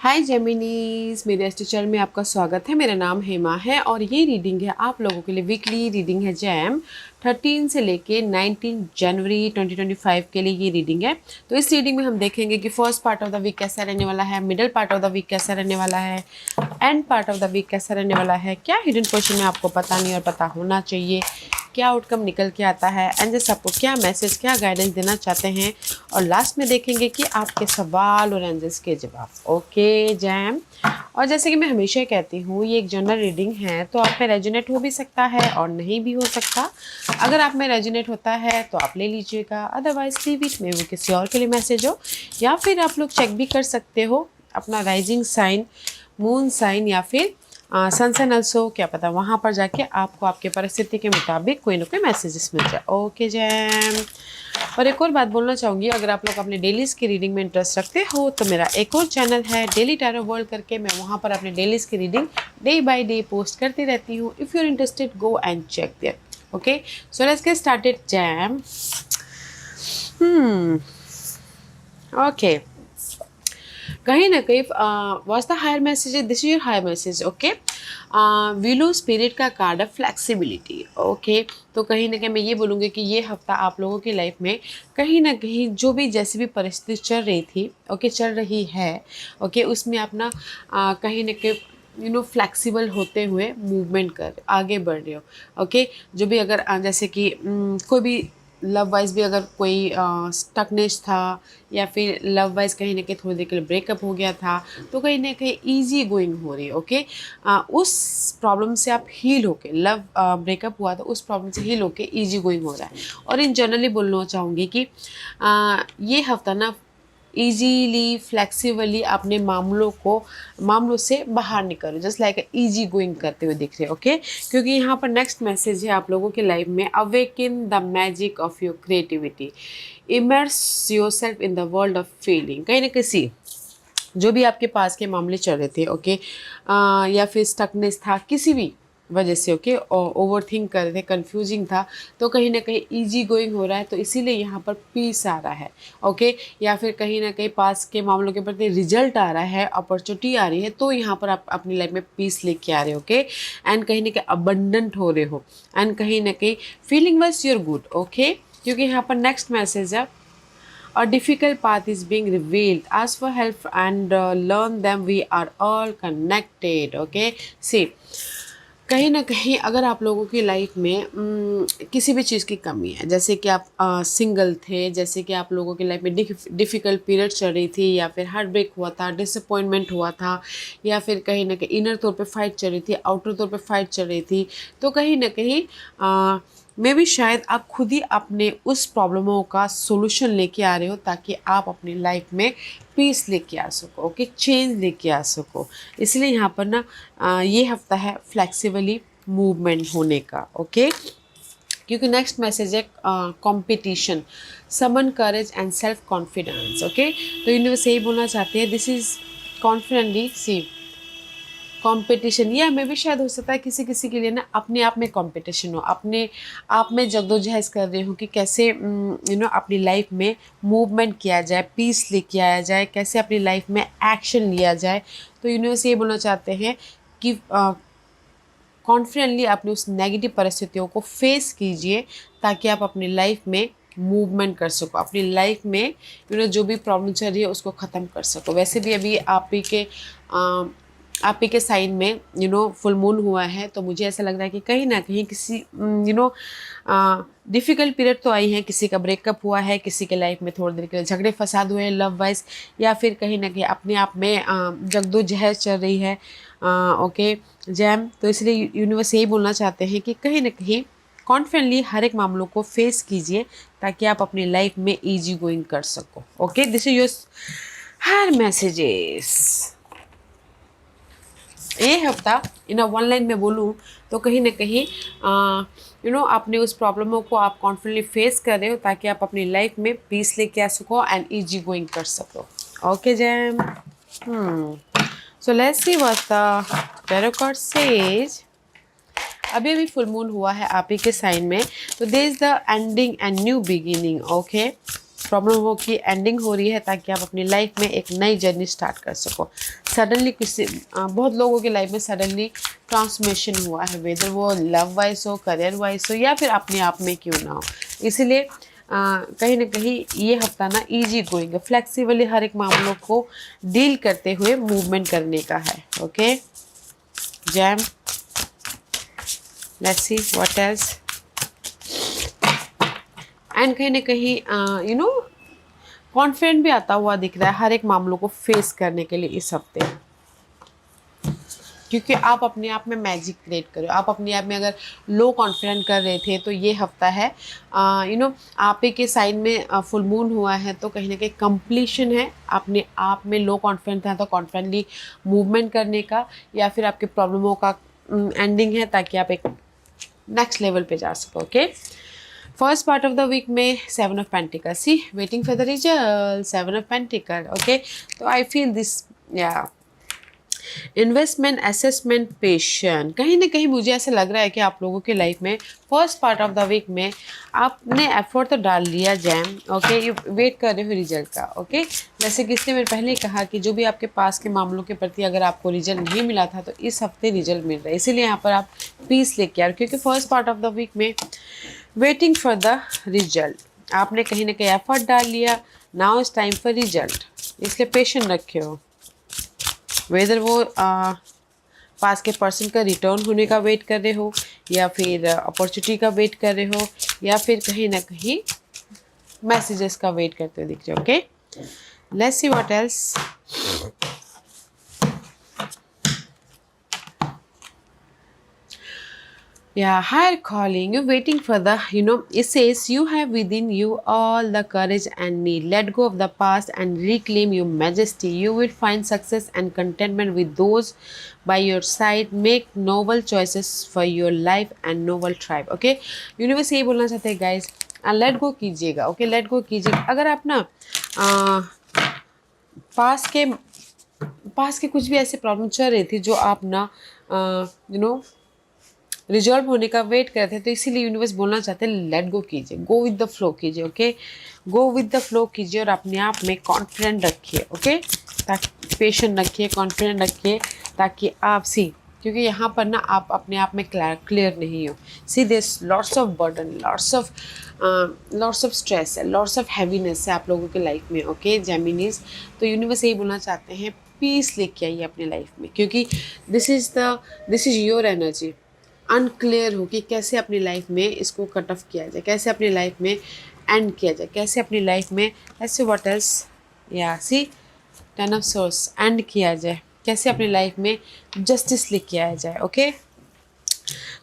हाय जेमिनीज, मेरे astro channel में आपका स्वागत है। मेरा नाम हेमा है और ये रीडिंग है आप लोगों के लिए। वीकली रीडिंग है जैम 13 से लेके 19 जनवरी 2025 के लिए ये रीडिंग है। तो इस रीडिंग में हम देखेंगे कि first part of the week कैसा रहने वाला है, middle part of the week कैसा रहने वाला है, end part of the week कैसा रहने वाला है, क्या हिडन क्वेश्चन है आपको पता नहीं और पता होना चाहिए, क्या आउटकम निकल के आता है, एंजल्स आपको क्या मैसेज, क्या गाइडेंस देना चाहते हैं, और लास्ट में देखेंगे कि आपके सवाल और एंजल्स के जवाब। Okay jam. और जैसे कि मैं हमेशा कहती हूँ, ये एक जनरल रीडिंग है, तो आप में रेजोनेट हो भी सकता है और नहीं भी हो सकता। अगर आप में रेजोनेट होता है तो आप ले लीजिएगा, अदरवाइज लीव इट, में वो किसी और के लिए मैसेज हो। या फिर आप लोग चेक भी कर सकते हो अपना राइजिंग साइन, मून साइन या फिर सन साइन ऑल्सो, क्या पता वहाँ पर जाके आपको आपके परिस्थिति के मुताबिक कोई ना कोई मैसेजेस मिल जाए। Okay jam. और एक और बात बोलना चाहूँगी, अगर आप लोग अपने डेलीज़ की रीडिंग में इंटरेस्ट रखते हो तो मेरा एक और चैनल है डेली टैरो वर्ल्ड करके, मैं वहाँ पर अपने डेलीज़ की reading day by day post करती रहती हूँ। If you are interested go and check there. Okay, so let's get started जैम। ओके, कहीं ना कहीं was the higher message, this is your higher message. Okay, willow spirit का card है flexibility. Okay, तो कहीं ना कहीं मैं ये बोलूँगी कि ये हफ्ता आप लोगों की लाइफ में कहीं ना कहीं जो भी जैसी भी परिस्थिति चल रही थी, ओके, चल रही है, ओके, उसमें आप ना कहीं ना कहीं फ्लेक्सिबल होते हुए मूवमेंट कर आगे बढ़ रहे हो। ओके, जो भी अगर जैसे कि कोई भी लव वाइज भी अगर कोई स्टकनेस था या फिर लव वाइज कहीं ना कहीं थोड़ी देर के लिए ब्रेकअप हो गया था, तो कहीं ना कहीं ईजी गोइंग हो रही है। ओके, उस प्रॉब्लम से आप हील होके, लव ब्रेकअप हुआ तो उस प्रॉब्लम से हील होके ईजी गोइंग हो रहा है। और इन जनरली बोलना चाहूँगी कि ये हफ्ता ना ईजीली फ्लेक्सिबली अपने मामलों से बाहर निकलो, जस्ट लाइक इजी गोइंग करते हुए दिख रहे हैं। ओके, क्योंकि यहाँ पर नेक्स्ट मैसेज है आप लोगों के लाइफ में, awaken the magic of your creativity, immerse yourself in the world of feeling. कहीं ना किसी जो भी आपके पास के मामले चल रहे थे, ओके, या फिर स्टकनेस था किसी भी वजह से, ओके, ओवर थिंक कर रहे थे, कंफ्यूजिंग था, तो कहीं ना कहीं इजी गोइंग हो रहा है, तो इसीलिए यहाँ पर पीस आ रहा है। ओके, या फिर कहीं ना कहीं पास के मामलों के प्रति रिजल्ट आ रहा है, अपॉर्चुनिटी आ रही है, तो यहाँ पर आप अपनी लाइफ में पीस लेके आ रहे हो। ओके, एंड कहीं ना कहीं अबंडेंट हो रहे हो, एंड कहीं ना कहीं feeling wise you're good. Okay, क्योंकि यहाँ पर नेक्स्ट मैसेज है, a difficult path is being revealed. Ask for help and learn them. We are all connected. Okay, see, कहीं ना कहीं अगर आप लोगों की लाइफ में किसी भी चीज़ की कमी है, जैसे कि आप सिंगल थे, जैसे कि आप लोगों की लाइफ में डिफ़िकल्ट पीरियड चल रही थी, या फिर हार्ट ब्रेक हुआ था, डिसअपॉइंटमेंट हुआ था, या फिर कहीं ना कहीं इनर तौर पे फाइट चल रही थी, आउटर तौर पे फाइट चल रही थी, तो कहीं ना कहीं मे भी शायद आप खुद ही अपने उस प्रॉब्लमों का सोल्यूशन लेके आ रहे हो, ताकि आप अपनी लाइफ में पीस लेके आ सको, ओके, चेंज लेके आ सको। इसलिए यहाँ पर ना ये हफ्ता है फ्लेक्सिबली मूवमेंट होने का। ओके, क्योंकि नेक्स्ट मैसेज है competition, summon courage and self confidence. Okay, तो यूनिवर्स यही बोलना चाहते हैं, this is confidently see competition, या मैं भी शायद हो सकता है किसी किसी के लिए ना अपने आप में कंपटीशन हो, अपने आप में जद्दोजहद कर रहे हो कि कैसे अपनी लाइफ में मूवमेंट किया जाए, पीस लेके आया जाए, कैसे अपनी लाइफ में एक्शन लिया जाए। तो यूनिवर्स ये बोलना चाहते हैं कि कॉन्फिडेंटली अपनी उस नेगेटिव परिस्थितियों को फेस कीजिए, ताकि आप अपनी लाइफ में मूवमेंट कर सको, अपनी लाइफ में जो भी प्रॉब्लम चल रही है उसको ख़त्म कर सको। वैसे भी अभी आप ही के साइन में फुल मून हुआ है, तो मुझे ऐसा लग रहा है कि कहीं ना कहीं किसी डिफ़िकल्ट पीरियड तो आई है, किसी का ब्रेकअप हुआ है, किसी के लाइफ में थोड़ी देर के लिए झगड़े फसाद हुए हैं लव वाइज, या फिर कहीं ना कहीं अपने आप में जगदोजहद चल रही है। ओके जैम, तो इसलिए यूनिवर्स यही बोलना चाहते हैं कि कहीं ना कहीं कॉन्फिडेंटली हर एक मामलों को फेस कीजिए, ताकि आप अपनी लाइफ में इजी गोइंग कर सको। Okay, this is your her messages. ये हफ्ता वन लाइन में बोलूँ तो कहीं ना कहीं आपने उस प्रॉब्लमों को आप कॉन्फिडेंटली फेस कर रहे हो, ताकि आप अपनी लाइफ में पीस लेके आ सको एंड इजी गोइंग कर सको। Okay jam, so let's see what the tarot card says. अभी अभी फुल मून हुआ है आप ही के साइन में, तो there is the ending and new beginning. Okay, प्रॉब्लमों की एंडिंग हो रही है ताकि आप अपनी लाइफ में एक नई जर्नी स्टार्ट कर सको। सडनली बहुत लोगों की लाइफ में सडनली ट्रांसफॉर्मेशन हुआ है, वेदर वो लव वाइज हो, करियर वाइज हो, या फिर अपने आप में क्यों ना हो। इसीलिए कहीं ना कहीं ये हफ्ता ना इजी गोइंग, फ्लेक्सिबली हर एक मामलों को डील करते हुए मूवमेंट करने का है। Okay jam, let's see what else. And कहीं ना कहीं कॉन्फिडेंट भी आता हुआ दिख रहा है हर एक मामलों को फेस करने के लिए इस हफ्ते, क्योंकि आप अपने आप में मैजिक क्रिएट करो। आप अपने आप में अगर लो कॉन्फिडेंट कर रहे थे तो ये हफ्ता है आप ही के साइन में फुल मून हुआ है, तो कहीं ना कहीं कंप्लीशन है। अपने आप में लो कॉन्फिडेंट था तो कॉन्फिडेंटली मूवमेंट करने का, या फिर आपके प्रॉब्लमों का एंडिंग है ताकि आप एक नेक्स्ट लेवल पे जा सको। Okay first part of the week में 7 of pentacles, see waiting for the result, 7 of pentacles. Okay तो आई फील दिस या इन्वेस्टमेंट, असेसमेंट, पेशेंट। कहीं ना कहीं मुझे ऐसा लग रहा है कि आप लोगों के लाइफ में first part of the week में आपने एफर्ट तो डाल लिया जैम। ओके यू वेट कर रहे हो रिजल्ट का। ओके जैसे कि इसने मैंने पहले ही कहा कि जो भी आपके पास के मामलों के प्रति अगर आपको रिजल्ट नहीं मिला था तो इस हफ्ते रिजल्ट मिल रहा है, इसीलिए यहाँ पर आप पीस लेके आ रहे हो, क्योंकि first part of the week में वेटिंग फॉर द रिजल्ट आपने कहीं ना कहीं एफर्ट डाल लिया, now is time for result, इसलिए पेशेंट रखे हो। वेदर वो पास के पर्सन का रिटर्न होने का वेट कर रहे हो, या फिर अपॉर्चुनिटी का वेट कर रहे हो, या फिर कहीं ना कहीं मैसेजेस का वेट करते हुए दिख रहे हो। Okay let's see what else. Yeah, higher calling. You're waiting for the, it says you have within you all the courage and need. Let go of the past and reclaim your majesty. You will find success and contentment with those by your side. Make noble choices for your life and noble tribe. Okay? Universe यही बोलना चाहते हैं guys, let go कीजिएगा। Okay let go कीजिएगा। अगर आप ना पास के कुछ भी ऐसे प्रॉब्लम चल रही थी जो आप ना रिजॉल्व होने का वेट करते हैं, तो इसीलिए यूनिवर्स बोलना चाहते हैं लेट गो कीजिए, गो विद द फ्लो कीजिए। Okay go with the flow कीजिए और अपने आप में कॉन्फिडेंट रखिए। ओके ताकि पेशेंट रखिए, कॉन्फिडेंट रखिए, ताकि आप क्योंकि यहाँ पर ना आप अपने आप में क्लियर नहीं हो। See this lots of burden, lots of stress है, लॉट्स ऑफ हैवीनेस है आप लोगों के लाइफ में। ओके जेमिनीज, तो यूनिवर्स यही बोलना चाहते हैं पीस लेके आइए अपने लाइफ में, क्योंकि this is your energy. Unclear हो कि कैसे अपनी लाइफ में इसको कट ऑफ किया जाए, कैसे अपनी लाइफ में एंड किया जाए, कैसे अपनी लाइफ में ऐसे व्हाट एल्स या सी 10 ऑफ सोर्स एंड किया जाए, कैसे अपनी लाइफ में जस्टिस लेके आया जाए। ओके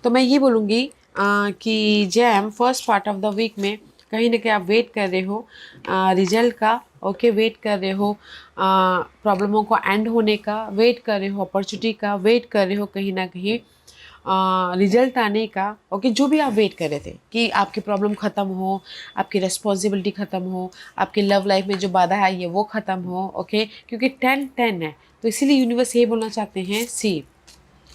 तो मैं ये बोलूँगी कि जैम first part of the week में कहीं ना कहीं आप वेट कर रहे हो रिजल्ट का। ओके वेट कर रहे हो प्रॉब्लमों को एंड होने का, वेट कर रहे हो अपॉर्चुनिटी का, वेट कर रहे हो कहीं ना कहीं रिजल्ट आने का। ओके जो भी आप वेट कर रहे थे कि आपकी प्रॉब्लम ख़त्म हो, आपकी रिस्पॉन्सिबिलिटी ख़त्म हो, आपकी लव लाइफ में जो बाधा आई है वो ख़त्म हो। ओके क्योंकि 10-10 है, तो इसीलिए यूनिवर्स ये बोलना चाहते हैं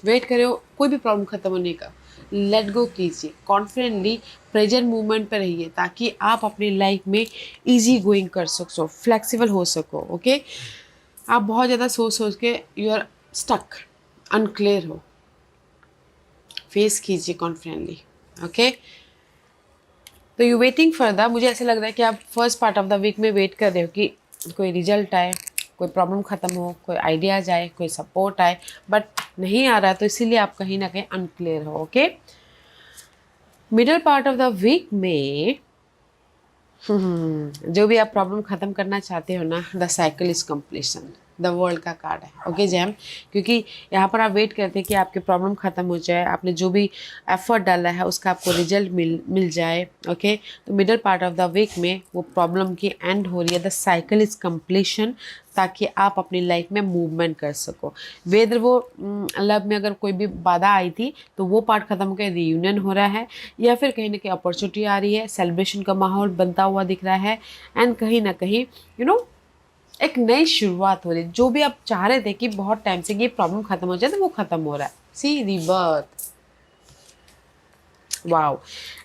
वेट करे हो कोई भी प्रॉब्लम ख़त्म होने का, लेट गो कीजिए, कॉन्फिडेंटली प्रेजेंट मूवमेंट पर रहिए ताकि आप अपनी लाइफ में इजी गोइंग कर सको, फ्लेक्सिबल हो सको। ओके आप बहुत ज़्यादा सोच के यू आर स्टक, अनक्लियर हो, फेस कीजिए कॉन्फिडेंटली। ओके तो यू वेटिंग फॉर द, मुझे ऐसा लग रहा है कि आप first part of the week में वेट कर रहे हो कि कोई रिजल्ट आए, कोई प्रॉब्लम ख़त्म हो, कोई आइडियाज़ आए, कोई सपोर्ट आए, बट नहीं आ रहा, तो इसीलिए आप कहीं ना कहीं अनक्लियर हो। Okay middle part of the week में जो भी आप प्रॉब्लम ख़त्म करना चाहते हो ना, the cycle is completion, the world का कार्ड है। ओके जैम, क्योंकि यहाँ पर आप वेट करते हैं कि आपकी प्रॉब्लम ख़त्म हो जाए, आपने जो भी एफर्ट डाला है उसका आपको रिजल्ट मिल जाए। ओके तो middle part of the week में वो प्रॉब्लम की एंड हो रही है, द साइकिल इज़ कम्प्लीशन, ताकि आप अपनी लाइफ में मूवमेंट कर सको। वेदर वो लव में अगर कोई भी बाधा आई थी तो वो पार्ट ख़त्म होकर रियूनियन हो रहा है, या फिर कहीं ना कहीं अपॉर्चुनिटी आ रही है, सेलिब्रेशन का माहौल बनता हुआ दिख रहा है, एंड कहीं ना कहीं एक नई शुरुआत हो रही है। जो भी आप चाह रहे थे कि बहुत टाइम से ये प्रॉब्लम खत्म हो जाए, तो वो खत्म हो रहा है। See rebirth, wow.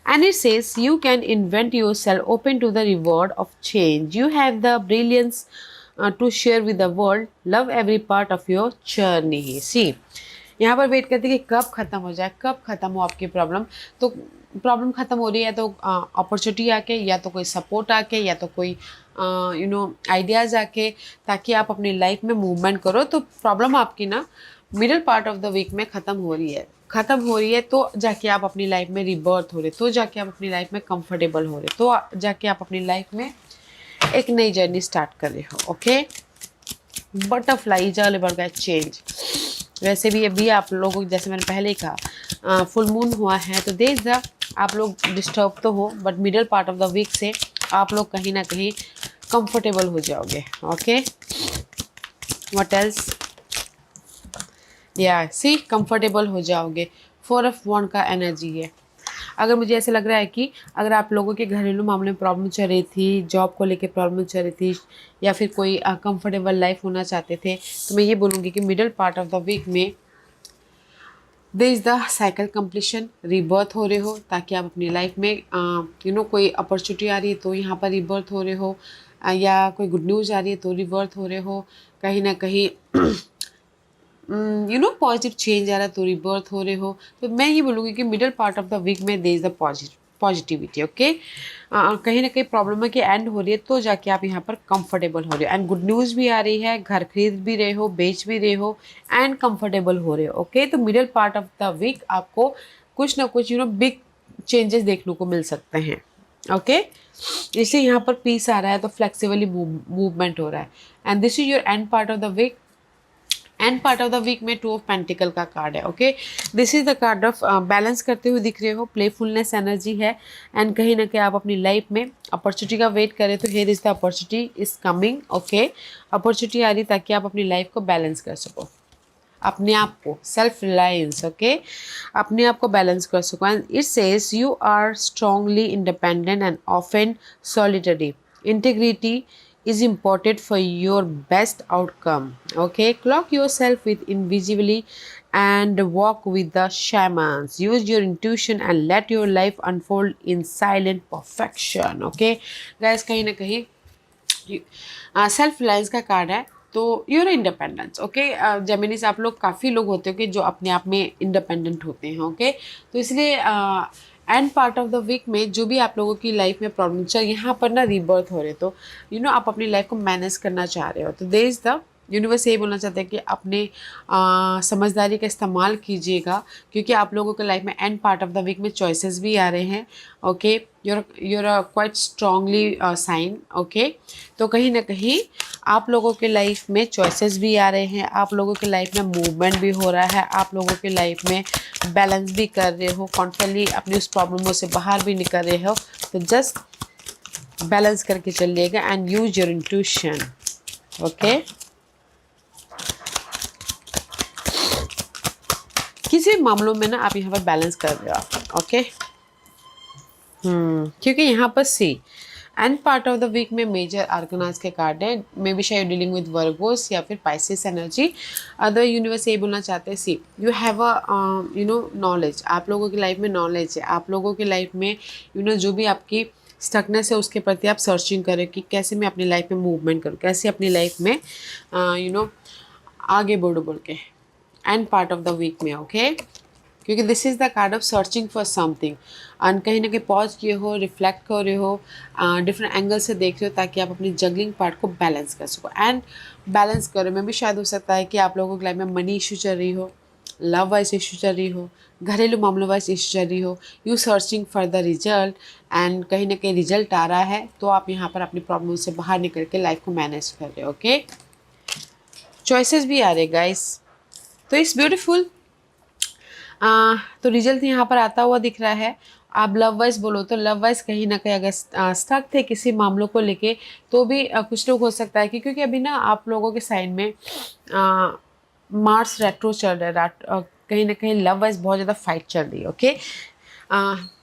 And it says you can invent yourself open to the reward of change. You have the brilliance to share with the world. Love every part of your journey. See, यहाँ पर wait करते कि कब ख़त्म हो जाए, कब ख़त्म हो आपकी प्रॉब्लम। तो प्रॉब्लम ख़त्म हो रही है तो अपॉर्चुनिटी आके, या तो कोई सपोर्ट आके, या तो कोई आइडियाज़ आके, ताकि आप अपनी लाइफ में मूवमेंट करो। तो प्रॉब्लम आपकी ना middle part of the week में ख़त्म हो रही है, तो जाके आप अपनी लाइफ में रिबर्थ हो रहे, तो जाके आप अपनी लाइफ में कंफर्टेबल हो रहे, तो जाके आप अपनी लाइफ में एक नई जर्नी स्टार्ट कर रहे हो। Okay, butterfly is all about that change. वैसे भी अभी आप लोगों को, जैसे मैंने पहले ही कहा, फुल मून हुआ है तो देश द आप लोग डिस्टर्ब तो हो, but middle part of the week से आप लोग कहीं ना कहीं कंफर्टेबल हो जाओगे। ओके, व्हाट एल्स, या सी कंफर्टेबल हो जाओगे। 4 ऑफ वॉन्ड का एनर्जी है। अगर मुझे ऐसे लग रहा है कि अगर आप लोगों के घरेलू मामले में प्रॉब्लम चल रही थी, जॉब को लेके प्रॉब्लम चल रही थी, या फिर कोई कंफर्टेबल लाइफ होना चाहते थे, तो मैं ये बोलूँगी कि middle part of the week में there is the cycle completion, rebirth हो रहे हो, ताकि आप अपनी लाइफ में कोई अपॉर्चुनिटी आ रही है तो यहाँ पर रीबर्थ हो रहे हो, या कोई गुड न्यूज़ आ रही है तो रीबर्थ हो रहे हो, कहीं ना कहीं पॉजिटिव चेंज आ रहा है तो रिबर्थ हो रहे हो। तो मैं ये बोलूँगी कि middle part of the week में there is the positivity. Okay, कहीं ना कहीं प्रॉब्लम की एंड हो रही है तो जाके आप यहाँ पर कंफर्टेबल हो रहे हो, एंड गुड न्यूज़ भी आ रही है, घर खरीद भी रहे हो, बेच भी रहे हो, एंड कंफर्टेबल हो रहे हो। ओके, तो middle part of the week आपको कुछ ना कुछ बिग चेंजेस देखने को मिल सकते हैं। ओके, इसलिए यहाँ पर पीस आ रहा है तो फ्लेक्सिबली मूवमेंट हो रहा है, and this is your end part of the week. End part of the week में 2 ऑफ पेंटिकल का कार्ड है। Okay, this is the card of balance करते हुए दिख रहे हो, प्लेफुलनेस एनर्जी है, एंड कहीं ना कहीं आप अपनी लाइफ में अपॉर्चुनिटी का वेट करें तो here is the opportunity is coming. Okay, opportunity आ रही ताकि आप अपनी लाइफ को बैलेंस कर सको, अपने आप को सेल्फ रिलायंस, ओके, अपने आप को बैलेंस कर सको। And it says you are strongly independent and often solitary, integrity is important for your best outcome. Okay, clock yourself with invisibly and walk with the shamans. Use your intuition and let your life unfold in silent perfection. Okay guys, कहीं ना कहीं self reliance का card है, तो your independence. Okay, जेमिनीज आप लोग काफ़ी लोग होते हो कि जो अपने आप में इंडिपेंडेंट होते हैं। ओके, तो इसलिए end part of the week में जो भी आप लोगों की लाइफ में प्रॉब्लम चल, यहाँ पर ना रीबर्थ हो रहे, तो आप अपनी लाइफ को मैनेज करना चाह रहे हो, तो देयर इज़ द यूनिवर्स ये बोलना चाहते हैं कि अपने समझदारी का इस्तेमाल कीजिएगा, क्योंकि आप लोगों के लाइफ में end part of the week में चॉइसेस भी आ रहे हैं। Okay, you're quite strongly sign. Okay, तो कहीं ना कहीं आप लोगों के लाइफ में चॉइसेस भी आ रहे हैं, आप लोगों के लाइफ में मूवमेंट भी हो रहा है, आप लोगों के लाइफ में बैलेंस भी कर रहे हो, कॉन्फिडेंटली अपनी उस प्रॉब्लमों से बाहर भी निकल रहे हो। तो जस्ट बैलेंस करके चलिएगा and use your intuition. Okay, किसी मामलों में ना आप यहाँ पर बैलेंस कर रहे हो। ओके, क्योंकि यहाँ पर see end part of the week में मेजर आर्गनाइज के कार्ड है, मे बी शायद डीलिंग विद वर्गोस या फिर पाइसेस एनर्जी। अदर यूनिवर्स ये बोलना चाहते हैं, सी यू हैव अ नॉलेज, आप लोगों की लाइफ में नॉलेज है, आप लोगों की लाइफ में जो भी आपकी स्टकनेस है उसके प्रति आप सर्चिंग करें कि कैसे मैं अपनी लाइफ में मूवमेंट करूँ, कैसे अपनी लाइफ में आगे बढ़ो बोल के end part of the week में। ओके, क्योंकि this is the card of searching for something, and कहीं ना कहीं पॉज किए हो, रिफ्लेक्ट कर रहे हो, डिफरेंट एंगल से देख रहे हो, ताकि आप अपनी जगलिंग पार्ट को बैलेंस कर सको। एंड बैलेंस करो में भी शायद हो सकता है कि आप लोगों की लाइफ में मनी इशू चल रही हो, लव वाइज इशू चल रही हो, घरेलू मामलों वाइज इशू चल रही हो, you searching for the result, and कहीं ना कहीं रिजल्ट आ रहा है तो आप यहाँ पर अपनी प्रॉब्लम से बाहर निकल के लाइफ को मैनेज कर रहे हो। ओके, चॉइसेस भी आ रहे गाइस, तो इट्स ब्यूटीफुल। तो रिजल्ट यहाँ पर आता हुआ दिख रहा है। आप लव वाइज बोलो तो लव वाइज कहीं ना कहीं अगर स्टक थे किसी मामलों को लेके, तो भी कुछ लोग हो सकता है कि क्योंकि अभी ना आप लोगों के साइड में मार्स रेट्रो चल रहा है, कहीं ना कहीं लव वाइज बहुत ज़्यादा फाइट चल रही है। ओके,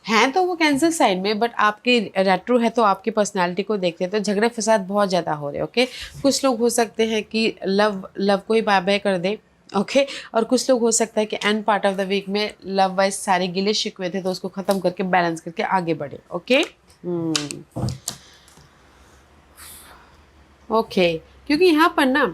हैं तो वो कैंसर साइड में, बट आपकी रेट्रो है तो आपकी पर्सनालिटी को देखते हैं तो झगड़े फसाद बहुत ज़्यादा हो रहे हैं। ओके, कुछ लोग हो सकते हैं कि लव को ही बाय बाय कर दे, ओके और कुछ लोग हो सकता है कि end part of the week में लव वाइज सारे गिले शिकवे थे तो उसको ख़त्म करके बैलेंस करके आगे बढ़े। ओके ओके क्योंकि यहाँ पर ना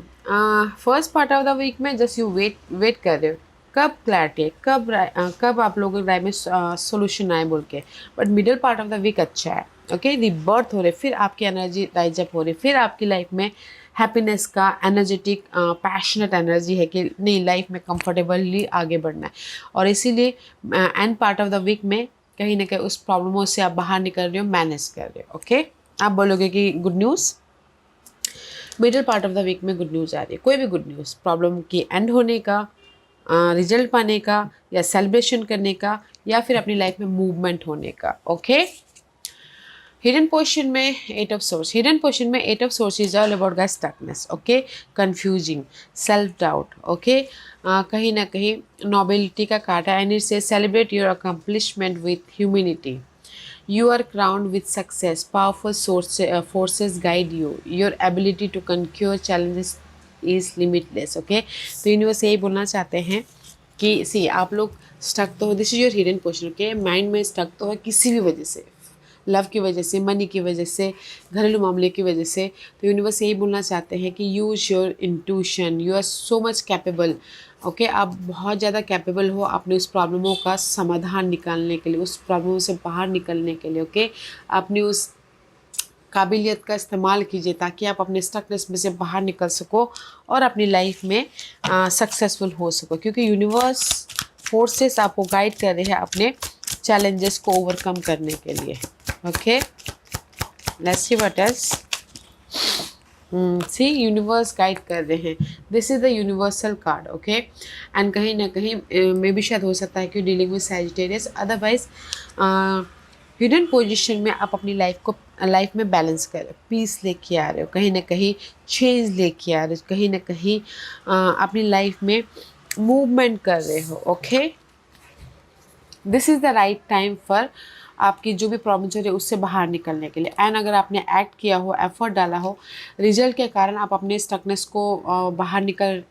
first part of the week में जस्ट यू वेट कर रहे हो कब क्लैरिटी कब आप लोगों की लाइफ में सोल्यूशन आए बोल के। But middle part of the week अच्छा है। ओके रिबर्थ हो रहे, फिर आपकी एनर्जी राइज अप हो रही, फिर आपकी लाइफ में हैप्पीनेस का एनर्जेटिक पैशनेट एनर्जी है कि नहीं लाइफ में कंफर्टेबली आगे बढ़ना है। और इसीलिए end part of the week में कहीं ना कहीं उस प्रॉब्लमों से आप बाहर निकल रहे हो, मैनेज कर रहे हो। ओके आप बोलोगे कि good news, middle part of the week में गुड न्यूज़ आ रही है, कोई भी गुड न्यूज़, प्रॉब्लम की एंड होने का, रिजल्ट पाने का, या सेलिब्रेशन करने का, या फिर अपनी लाइफ में मूवमेंट होने का। ओके हिडन पोजीशन में at of source, hidden position में at of source is all about guys stuckness. Okay confusing, self doubt. Okay कहीं ना कहीं नोबिलिटी का कार्ड है and it says celebrate your accomplishment with humanity. You are crowned with success. Powerful forces guide you. Your ability to conquer challenges is limitless. Okay? तो universe यही बोलना चाहते हैं कि सी आप लोग स्टक तो हो, this is your hidden portion. Okay mind में स्टक तो है किसी भी वजह से, लव की वजह से, मनी की वजह से, घरेलू मामले की वजह से। तो यूनिवर्स यही बोलना चाहते हैं कि use your intuition, you are so much capable. Okay आप बहुत ज़्यादा कैपेबल हो अपने उस प्रॉब्लमों का समाधान निकालने के लिए, उस प्रॉब्लमों से बाहर निकलने के लिए। ओके अपनी उस काबिलियत का इस्तेमाल कीजिए ताकि आप अपने स्टकनेस में से बाहर निकल सको और अपनी लाइफ में सक्सेसफुल हो सको, क्योंकि यूनिवर्स फोर्सेस आपको गाइड कर रहे हैं अपने चैलेंजेस को ओवरकम करने के लिए। Okay let's see what else. See universe guide कर रहे हैं, this is the universal card. Okay and कहीं ना कहीं मे भी शायद हो सकता है कि dealing with Sagittarius, otherwise hidden position में आप अपनी लाइफ में बैलेंस कर रहे हो, पीस लेके आ रहे हो, कहीं ना कहीं चेंज लेके आ रहे हो, कहीं ना कहीं अपनी लाइफ में मूवमेंट कर रहे हो। Okay this is the right time for आपकी जो भी प्रॉब्लम चल रही है उससे बाहर निकलने के लिए। एंड अगर आपने एक्ट किया हो, एफर्ट डाला हो, रिजल्ट के कारण आप अपने स्टकनेस को बाहर निकल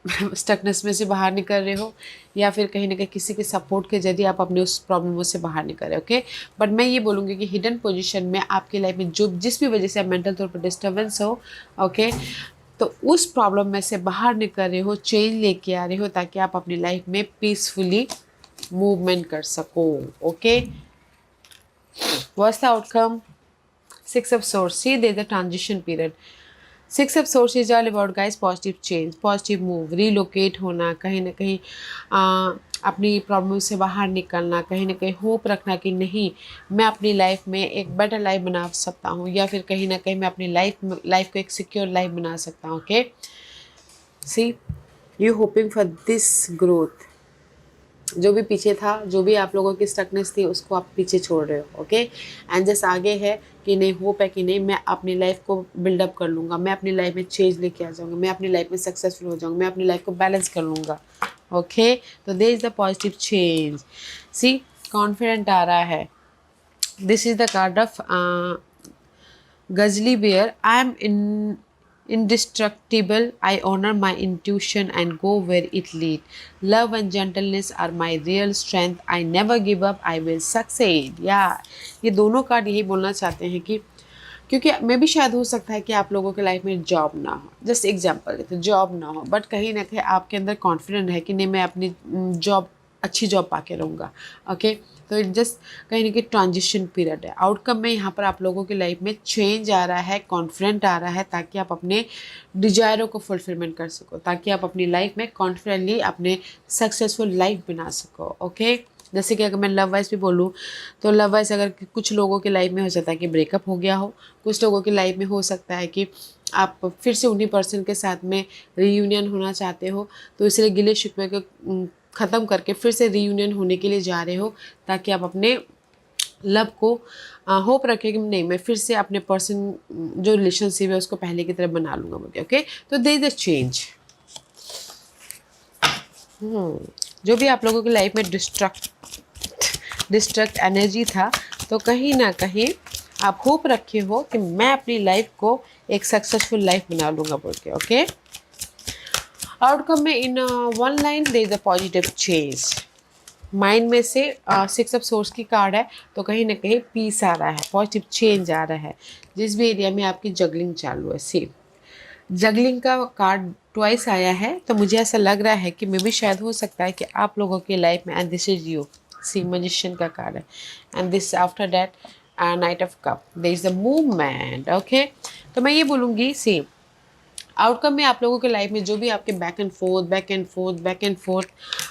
स्टकनेस में से बाहर निकल रहे हो, या फिर कहीं ना कहीं किसी के सपोर्ट के जरिए आप अपने उस प्रॉब्लमों से बाहर निकल रहे हो। ओके बट मैं ये बोलूँगी कि हिडन पोजीशन में आपकी लाइफ में जो जिस भी वजह से आप मेंटल तौर पर डिस्टर्बेंस हो, ओके तो उस प्रॉब्लम में से बाहर निकल रहे हो, चेंज लेके आ रहे हो ताकि आप अपनी लाइफ में पीसफुली मूवमेंट कर सको। Okay what's the outcome? Six of Swords. See, there's a transition period. Six of Swords is all about guys positive change, positive move, relocate होना, कहीं ना कहीं अपनी प्रॉब्लम से बाहर निकलना, कहीं ना कहीं होप रखना कि नहीं मैं अपनी लाइफ में एक बेटर लाइफ बना सकता हूँ, या फिर कहीं ना कहीं मैं अपनी लाइफ को एक सिक्योर लाइफ बना सकता हूँ। Okay see you hoping for this growth, जो भी पीछे था, जो भी आप लोगों की स्टकनेस थी उसको आप पीछे छोड़ रहे हो। ओके एंड जस्ट आगे है कि नहीं होप है कि नहीं मैं अपनी लाइफ को बिल्डअप कर लूँगा, मैं अपनी लाइफ में चेंज लेके आ जाऊँगा, मैं अपनी लाइफ में सक्सेसफुल हो जाऊँगा, मैं अपनी लाइफ को बैलेंस कर लूँगा। ओके तो there is the positive change. See confident आ रहा है, this is the card of grizzly bear. I am indestructible. I honor my intuition and go where it leads. Love and gentleness are my real strength. I never give up. I will succeed. ये दोनों card यही बोलना चाहते हैं कि क्योंकि मे भी शायद हो सकता है कि आप लोगों के लाइफ में जॉब ना हो, जस्ट एग्जाम्पल देते जॉब ना हो, बट कहीं ना कहीं आपके अंदर कॉन्फिडेंट है कि नहीं मैं अपनी जॉब अच्छी जॉब पाके रहूँगा। ओके तो इट जस्ट कहीं ना कहीं ट्रांजिशन पीरियड है। आउटकम में यहाँ पर आप लोगों की लाइफ में चेंज आ रहा है, कॉन्फिडेंट आ रहा है ताकि आप अपने डिजायरों को फुलफिलमेंट कर सको, ताकि आप अपनी लाइफ में कॉन्फिडेंटली अपने सक्सेसफुल लाइफ बना सको। ओके जैसे कि अगर मैं लव वाइज भी बोलूँ तो लव वाइज अगर कुछ लोगों की लाइफ में हो सकता है कि ब्रेकअप हो गया हो, कुछ लोगों की लाइफ में हो सकता है कि आप फिर से उन्हीं पर्सन के साथ में रीयूनियन होना चाहते हो, तो इसलिए गिले शिकवे को ख़त्म करके फिर से रीयूनियन होने के लिए जा रहे हो ताकि आप अपने लव को होप रखें कि नहीं मैं फिर से अपने पर्सन जो रिलेशनशिप है उसको पहले की तरह बना लूँगा मुझे। ओके तो देयर इज अ चेंज। जो भी आप लोगों की लाइफ में डिस्ट्रक्ट एनर्जी था, तो कहीं ना कहीं आप होप रखे हो कि मैं अपनी लाइफ को एक सक्सेसफुल लाइफ बना लूँगा बोल के। ओके आउटकम में in one line there is a positive change. Mind में से सिक्स ऑफ सोर्स की कार्ड है, तो कहीं ना कहीं पीस आ रहा है, पॉजिटिव चेंज आ रहा है जिस भी एरिया में आपकी जगलिंग चालू है। सी जगलिंग का कार्ड ट्वाइस आया है, तो मुझे ऐसा लग रहा है कि मे भी शायद हो सकता है कि आप लोगों की लाइफ में, and this is you, see magician का कार्ड है, and this after that knight of cup, there is a movement. Okay, तो मैं ये बोलूँगी सी आउटकम में आप लोगों के लाइफ में जो भी आपके back and fourth back and fourth back and fourth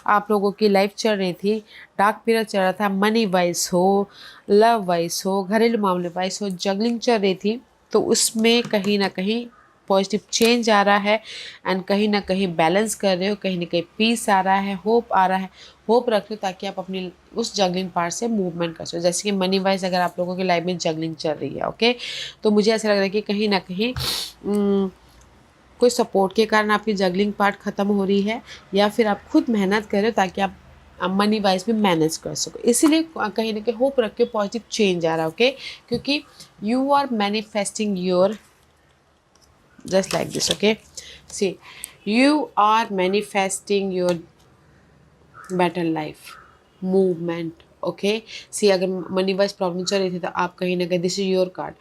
आप लोगों की लाइफ चल रही थी, डार्क पीरियड चल रहा था, मनी वाइज हो, लव वाइज हो, घरेलू मामले वाइज हो, जगलिंग चल रही थी, तो उसमें कहीं ना कहीं पॉजिटिव चेंज आ रहा है, एंड कहीं ना कहीं बैलेंस कर रहे हो, कहीं ना कहीं पीस आ रहा है, होप आ रहा है। होप रख लो ताकि आप अपनी उस जगलिंग पार्ट से मूवमेंट कर सको। जैसे कि मनी वाइज अगर आप लोगों की लाइफ में जगलिंग चल रही है, ओके, तो मुझे ऐसा लग रहा है कि कहीं ना कहीं कोई सपोर्ट के कारण आपकी जगलिंग पार्ट ख़त्म हो रही है, या फिर आप खुद मेहनत कर रहे हो ताकि आप मनी वाइज में मैनेज कर सको। इसीलिए कहीं ना कहीं होप रख के पॉजिटिव चेंज आ रहा है। ओके, क्योंकि you are manifesting your just like this. Okay, see, you are manifesting your better life, movement. Okay, see अगर मनी वाइज प्रॉब्लम चल रही थी तो आप कहीं ना कहीं, this is your card,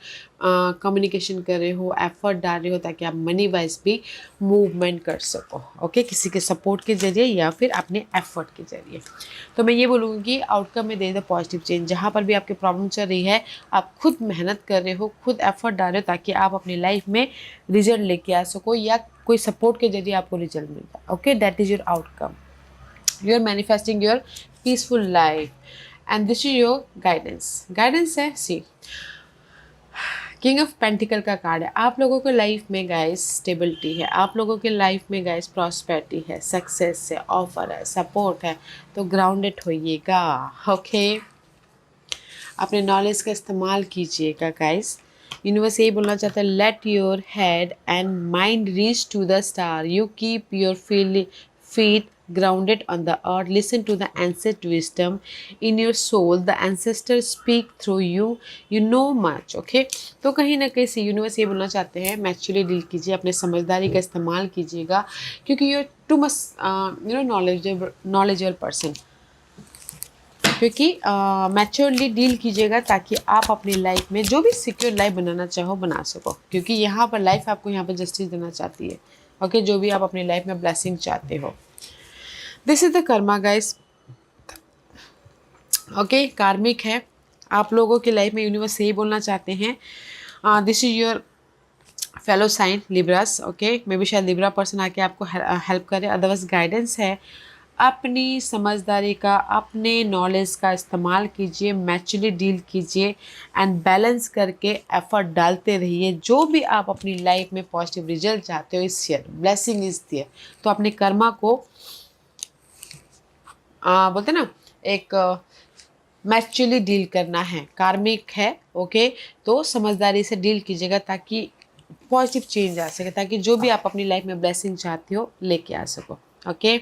communication कर रहे हो, एफर्ट डाल रहे हो ताकि आप मनी वाइज भी मूवमेंट कर सको। ओके, किसी के सपोर्ट के जरिए या फिर अपने एफर्ट के जरिए। तो मैं ये बोलूँगी कि आउटकम में दे द पॉजिटिव चेंज। जहाँ पर भी आपकी प्रॉब्लम चल रही है, आप खुद मेहनत कर रहे हो, खुद एफर्ट डाल रहे हो ताकि आप अपनी लाइफ में रिजल्ट लेके आ सको, या कोई सपोर्ट के जरिए आपको रिजल्ट मिलता है। Okay, that is your outcome. You are manifesting your peaceful life, and this is your guidance है। सी किंग ऑफ पेंटिकल का कार्ड है। आप लोगों के लाइफ में गाइस स्टेबिलिटी है, आप लोगों के लाइफ में गाइस प्रॉस्पेरिटी है, सक्सेस है, ऑफर है, सपोर्ट है, तो ग्राउंडेड होइएगा। ओके, अपने नॉलेज का इस्तेमाल कीजिएगा गाइस। यूनिवर्स यही बोलना चाहता है, let your head and mind reach to the star, you keep your feet grounded on the earth, listen to the ancestor wisdom in your soul, the ancestors speak through you, you know much. Okay, तो कहीं ना कहीं से universe ये बोलना चाहते हैं, maturely deal कीजिए, अपने समझदारी का इस्तेमाल कीजिएगा, क्योंकि you are too much knowledgeable person, क्योंकि मैच्योरली डील कीजिएगा ताकि आप अपनी लाइफ में जो भी सिक्योर लाइफ बनाना चाहो बना सको, क्योंकि यहाँ पर लाइफ आपको यहाँ पर जस्टिस देना चाहती है। ओके, जो भी आप अपनी लाइफ में ब्लेसिंग चाहते हो, this is the Karma guys. Okay, कार्मिक है आप लोगों की लाइफ में, यूनिवर्स यही बोलना चाहते हैं, this is your fellow sign Libras. Okay, maybe शायद लिब्रा पर्सन आके आपको हेल्प करे, अदरवाइज गाइडेंस है। अपनी समझदारी का, अपने नॉलेज का इस्तेमाल कीजिए, मैच्योरली डील कीजिए, एंड बैलेंस करके एफर्ट डालते रहिए। जो भी आप अपनी लाइफ में पॉजिटिव रिजल्ट चाहते हो, इस ईयर ब्लेसिंग इज दियर, तो अपने कर्मा को बोलते ना एक मैच्योरली डील करना है, कार्मिक है। ओके, तो समझदारी से डील कीजिएगा ताकि पॉजिटिव चेंज आ सके, ताकि जो भी आप अपनी लाइफ में ब्लेसिंग चाहते हो लेके आ सको। Okay,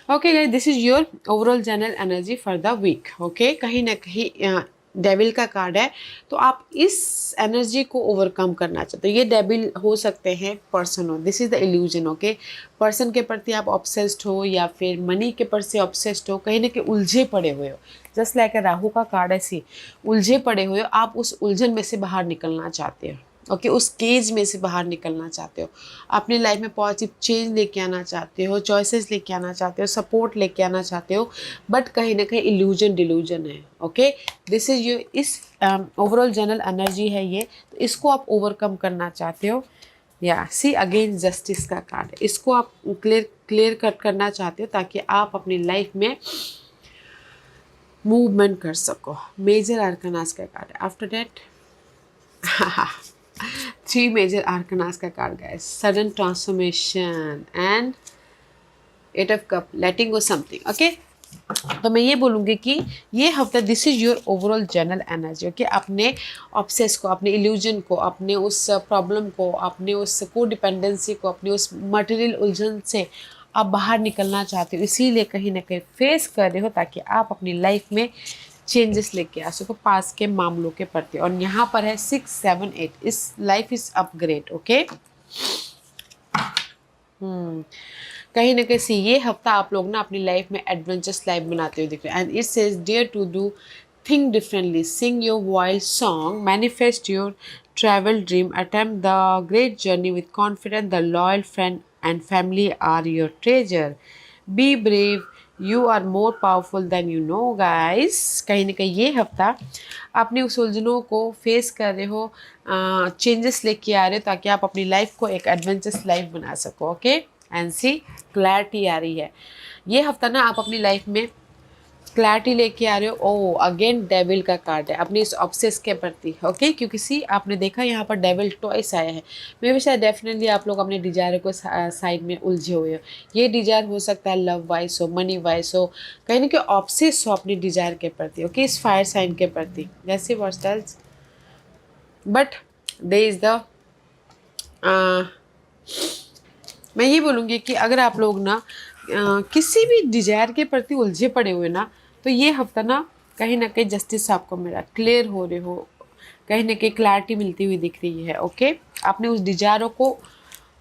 okay guys, this is your overall general energy for the week. Okay, कहीं ना कहीं डेविल का कार्ड है, तो आप इस एनर्जी को ओवरकम करना चाहते हो। ये डेविल हो सकते हैं, पर्सन हो, this is the illusion. Okay, person के प्रति आप ऑब्सेस्ड हो, या फिर मनी के प्रति ऑब्सेस्ड हो, कहीं ना कहीं उलझे पड़े हुए हो, जस्ट लाइक राहु का कार्ड ऐसी उलझे पड़े हुए हो, आप उस उलझन में से बाहर निकलना चाहते हो। ओके, उस केज में से बाहर निकलना चाहते हो, अपनी लाइफ में पॉजिटिव चेंज लेके आना चाहते हो, चॉइसेस लेके आना चाहते हो, सपोर्ट लेके आना चाहते हो, बट कहीं ना कहीं इल्यूजन डिल्यूजन है। ओके, दिस इज योर, इस ओवरऑल जनरल एनर्जी है ये, तो इसको आप ओवरकम करना चाहते हो। या सी अगेन जस्टिस का कार्ड, इसको आप क्लियर कट करना चाहते हो ताकि आप अपनी लाइफ में मूवमेंट कर सको। मेजर आर्कनास का कार्ड है। आफ्टर दैट 3 मेजर आर्कनास का card guys, sudden transformation and 8 of cup, letting go something. Okay, तो मैं ये बोलूँगी कि ये हफ्ता this is your overall general energy. Okay, अपने ऑब्सेस को, अपने इल्यूजन को, अपने उस प्रॉब्लम को, अपने उस को डिपेंडेंसी को, अपने उस मटेरियल उलझन से आप बाहर निकलना चाहते हो, इसीलिए कहीं ना कहीं फेस कर रहे हो ताकि आप अपनी लाइफ में चेंजेस लेके आ सको पास के मामलों के प्रति। और यहाँ पर है 6 7 8, इस लाइफ इज अपग्रेड। ओके, कहीं ना कहीं ये हफ्ता आप लोग ना अपनी लाइफ में एडवेंचरस लाइफ बनाते हुए दिख रहे हैं। And it says dare to do think differently, sing your wild song, manifest your travel dream, attempt the great journey with confidence. The loyal friend and family are your treasure. Be brave. You are more powerful than you know, guys. कहीं ना कहीं ये हफ्ता अपनी उस उलझनों को face कर रहे हो, चेंजेस लेके आ रहे हो ताकि आप अपनी लाइफ को एक एडवेंचरस लाइफ बना सको। ओके, एंड सी क्लैरिटी आ रही है ये हफ्ता ना, आप अपनी लाइफ में क्लैरिटी लेके आ रहे हो। ओ अगेन डेविल का कार्ड है अपने इस ऑब्सेस के प्रति। ओके, क्योंकि सी आपने देखा यहाँ पर डेविल टॉइस आया है। मे भी शायद डेफिनेटली आप लोग अपने डिजायर को साइड में उलझे हुए हो। ये डिजायर हो सकता है लव वाइज हो, मनी वाइज हो, कहीं ना कहीं ऑब्सेस हो अपनी डिजायर के प्रति। ओके, इस फायर साइन के प्रति जैसे वर्सल्स, बट दे इज द मैं ये बोलूँगी कि अगर आप लोग ना किसी भी डिजायर के प्रति उलझे पड़े हुए ना, तो ये हफ्ता ना कहीं जस्टिस आपको मिला, क्लियर हो रहे हो, कहीं ना कहीं क्लैरिटी मिलती हुई दिख रही है। ओके, आपने उस डिजायरों को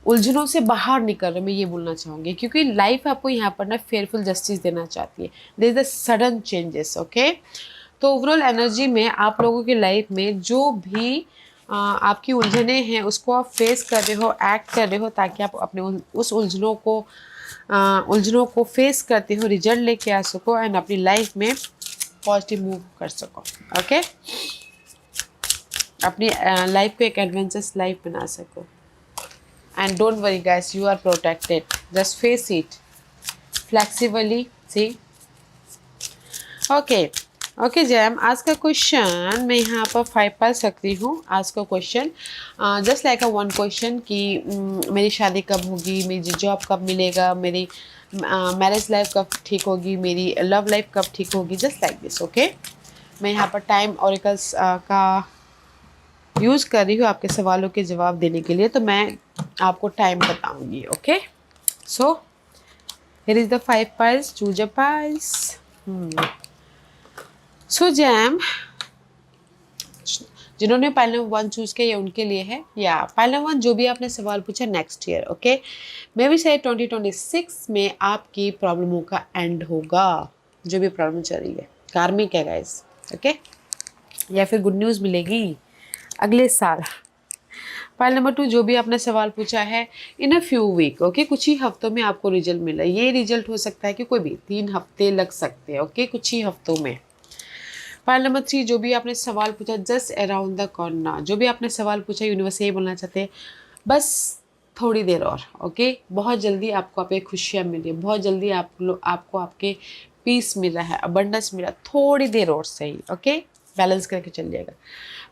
उलझनों से बाहर निकल रहे, मैं ये बोलना चाहूँगी, क्योंकि लाइफ आपको यहाँ पर ना फेयरफुल जस्टिस देना चाहती है। There is the sudden changes. Okay, तो ओवरऑल एनर्जी में आप लोगों की लाइफ में जो भी आपकी उलझने हैं उसको आप फेस कर रहे हो, एक्ट कर रहे हो, ताकि आप अपने उस उलझनों को फेस करते हो, रिजल्ट लेके आ सको एंड अपनी लाइफ में पॉजिटिव मूव कर सको। ओके, अपनी लाइफ को एक एडवेंचरस लाइफ बना सको। And don't worry guys, you are protected, just face it flexibly. See okay okay जैम, आज का क्वेश्चन मैं यहाँ पर 5 पढ़ सकती हूँ। आज का question just like a one question कि मेरी शादी कब होगी, मेरी जॉब कब मिलेगा, मेरी मैरिज लाइफ कब ठीक होगी, मेरी लव लाइफ कब ठीक होगी, जस्ट लाइक दिस। ओके, मैं यहाँ पर टाइम ऑरिकल्स का यूज़ कर रही हूँ आपके सवालों के जवाब देने के लिए, तो मैं आपको टाइम बताऊँगी। Okay, so here is the 5 piles, choose a piles. So jam, जिन्होंने पाइल नंबर 1 चूज किया ये उनके लिए है, या पाइल नंबर 1 जो भी आपने सवाल पूछा नेक्स्ट ईयर। ओके, मे भी शायद 2026 में आपकी प्रॉब्लमों का एंड होगा, जो भी प्रॉब्लम चल रही है, कार्मिक है गाइस। ओके, या फिर गुड न्यूज़ मिलेगी अगले साल। पाइल नंबर 2 जो भी आपने सवाल पूछा है, इन अ फ्यू वीक। ओके, कुछ ही हफ्तों में आपको रिजल्ट मिला। ये रिजल्ट हो सकता है कि कोई भी 3 हफ्ते लग सकते हैं। ओके, कुछ ही हफ्तों में। पाइल नंबर 3 जो भी आपने सवाल पूछा, जस्ट अराउंड द कॉर्नर। जो भी आपने सवाल पूछा यूनिवर्स ये बोलना चाहते हैं बस थोड़ी देर और। ओके, बहुत जल्दी आपको आपके खुशियाँ मिली, बहुत जल्दी आपको आपके पीस मिल रहा है, अबंडेंस मिला, थोड़ी देर और सही। ओके, बैलेंस करके चलिएगा।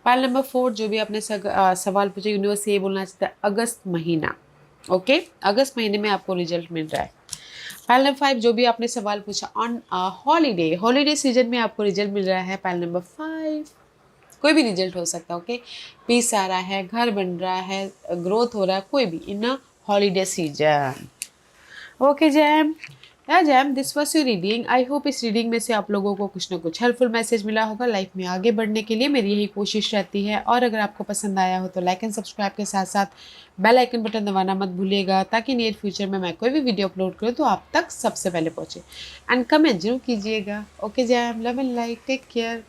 पाइल नंबर 4 जो भी आपने सवाल पूछा यूनिवर्स ये बोलना चाहता है अगस्त महीना। ओके, अगस्त महीने में आपको रिजल्ट मिल रहा है। पाइल नंबर 5 जो भी आपने सवाल पूछा ऑन हॉलीडे सीजन में आपको रिजल्ट मिल रहा है। पाइल नंबर 5 कोई भी रिजल्ट हो सकता है। ओके, पीस आ रहा है, घर बन रहा है, ग्रोथ हो रहा है, कोई भी इन हॉलीडे सीजन। ओके जैम, या jam this was your reading. I hope इस रीडिंग में से आप लोगों को कुछ ना कुछ हेल्पफुल मैसेज मिला होगा। लाइफ में आगे बढ़ने के लिए मेरी यही कोशिश रहती है, और अगर आपको पसंद आया हो तो लाइक एंड सब्सक्राइब के साथ साथ बेल आइकन बटन दबाना मत भूलिएगा, ताकि नियर फ्यूचर में मैं कोई भी वीडियो अपलोड करूँ तो आप तक सबसे पहले पहुँचे। एंड कमेंट जरूर कीजिएगा। ओके जैम, love and like, take care.